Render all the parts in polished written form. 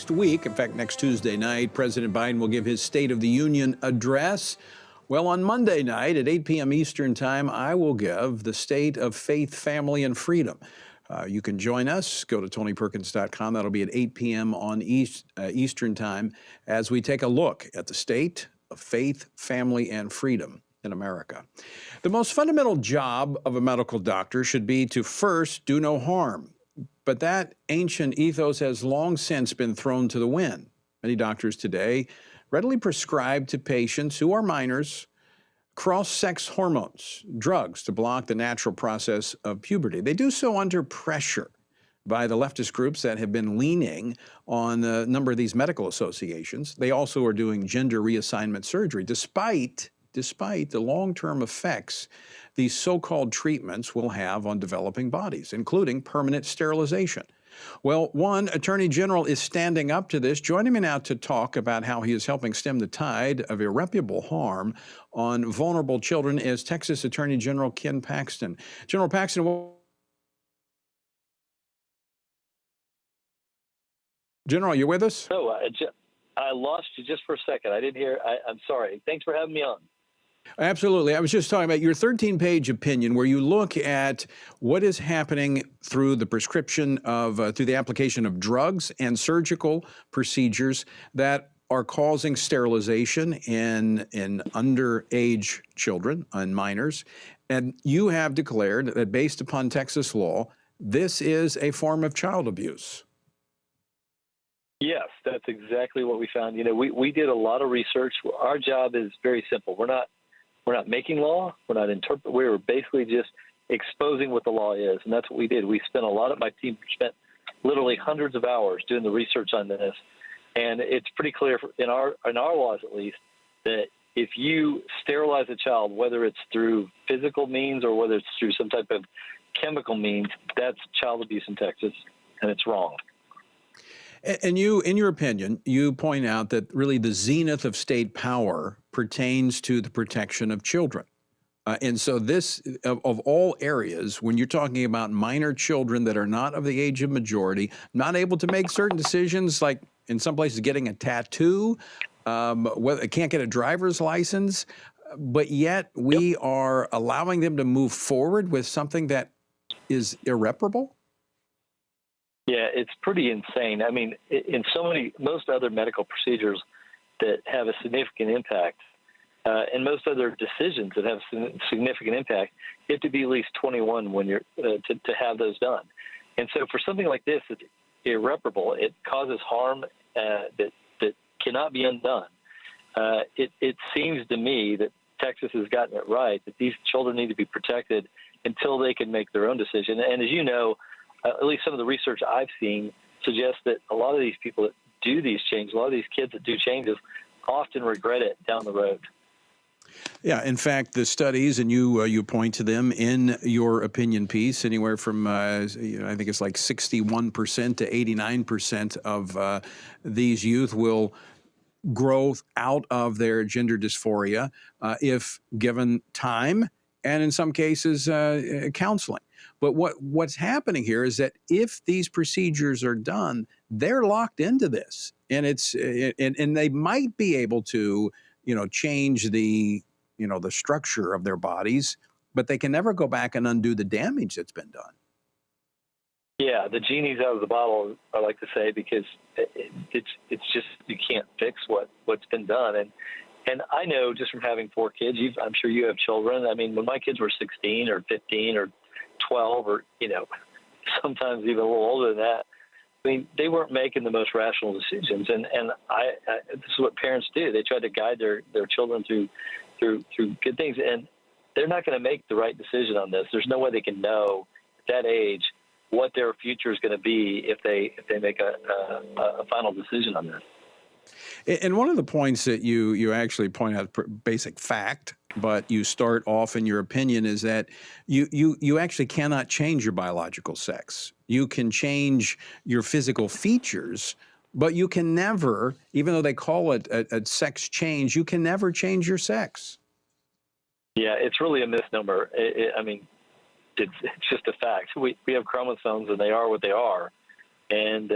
next week, in fact, next Tuesday night, President Biden will give his State of the Union address. Well, on Monday night at 8 p.m. Eastern Time, I will give the State of Faith, Family, and Freedom. You can join us. Go to TonyPerkins.com. That'll be at 8 p.m. on Eastern Time as we take a look at the state of faith, family, and freedom in America. The most fundamental job of a medical doctor should be to first do no harm. But that ancient ethos has long since been thrown to the wind. Many doctors today readily prescribe to patients who are minors cross-sex hormones, drugs to block the natural process of puberty. They do so under pressure by the leftist groups that have been leaning on a number of these medical associations. They also are doing gender reassignment surgery, despite the long-term effects these so-called treatments will have on developing bodies, including permanent sterilization. Well, one Attorney General is standing up to this. Joining me now to talk about how he is helping stem the tide of irreparable harm on vulnerable children is Texas Attorney General Ken Paxton. General Paxton, General, you with us? No, I lost you just for a second. I didn't hear. I'm sorry. Thanks for having me on. Absolutely. I was just talking about your 13-page opinion where you look at what is happening through the prescription of, through the application of drugs and surgical procedures that are causing sterilization in underage children and minors. And you have declared that based upon Texas law, this is a form of child abuse. Yes, that's exactly what we found. You know, we did a lot of research. Our job is very simple. We're not making law. We're not interpreting. We were basically just exposing what the law is, and that's what we did. We spent a lot of my team spent literally hundreds of hours doing the research on this, and it's pretty clear in our laws at least that if you sterilize a child, whether it's through physical means or whether it's through some type of chemical means, that's child abuse in Texas, and it's wrong. And you, in your opinion, you point out that really the zenith of state power pertains to the protection of children. And so this, of all areas, when you're talking about minor children that are not of the age of majority, not able to make certain decisions, like in some places getting a tattoo, can't get a driver's license, but yet we are allowing them to move forward with something that is irreparable? Yeah, it's pretty insane. I mean, in most other medical procedures that have a significant impact, and most other decisions that have significant impact, you have to be at least 21 when you're to have those done. And so, for something like this, it's irreparable. It causes harm that cannot be undone. It seems to me that Texas has gotten it right, that these children need to be protected until they can make their own decision. And as you know, at least some of the research I've seen suggests that a lot of these people that do these changes, a lot of these kids that do changes, often regret it down the road. Yeah, in fact, the studies, and you point to them in your opinion piece, anywhere from, I think it's like 61% to 89% of these youth will grow out of their gender dysphoria if given time and in some cases counseling. But what's happening here is that if these procedures are done, they're locked into this, and and they might be able to, change the structure of their bodies, but they can never go back and undo the damage that's been done. Yeah, the genie's out of the bottle, I like to say, because it's just you can't fix what's been done. And I know just from having 4 kids, I'm sure you have children. I mean, when my kids were 16 or 15 or 12 or, sometimes even a little older than that, I mean, they weren't making the most rational decisions. And this is what parents do. They try to guide their children through good things. And they're not going to make the right decision on this. There's no way they can know at that age what their future is going to be if they make a final decision on this. And one of the points that you actually point out, basic fact, but you start off in your opinion, is that you actually cannot change your biological sex. You can change your physical features, but you can never, even though they call it a sex change, you can never change your sex. Yeah, it's really a misnomer. I mean, it's just a fact. We have chromosomes, and they are what they are. and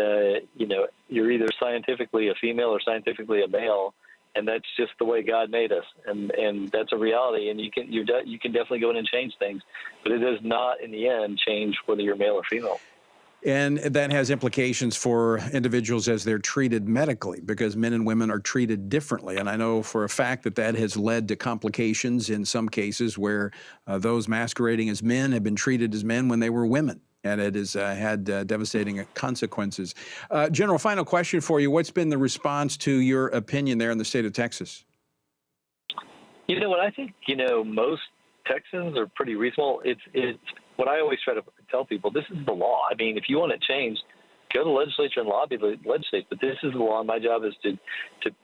you're either scientifically a female or scientifically a male, and that's just the way God made us, and that's a reality. And you can definitely go in and change things, but it does not, in the end, change whether you're male or female. And that has implications for individuals as they're treated medically, because men and women are treated differently. And I know for a fact that that has led to complications in some cases where those masquerading as men have been treated as men when they were women. And it has had devastating consequences. General, final question for you. What's been the response to your opinion there in the state of Texas? You know what? I think, most Texans are pretty reasonable. It's what I always try to tell people. This is the law. I mean, if you want it changed, go to the legislature and lobby the legislature. But this is the law. My job is to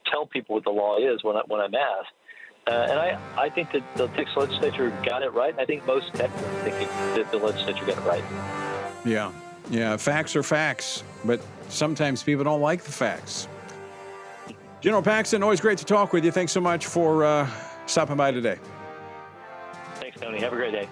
tell people what the law is when I'm asked. And I think that the Texas legislature got it right. I think most Texans think that the legislature got it right. Yeah. Facts are facts, but sometimes people don't like the facts. General Paxton, always great to talk with you. Thanks so much for stopping by today. Thanks, Tony. Have a great day.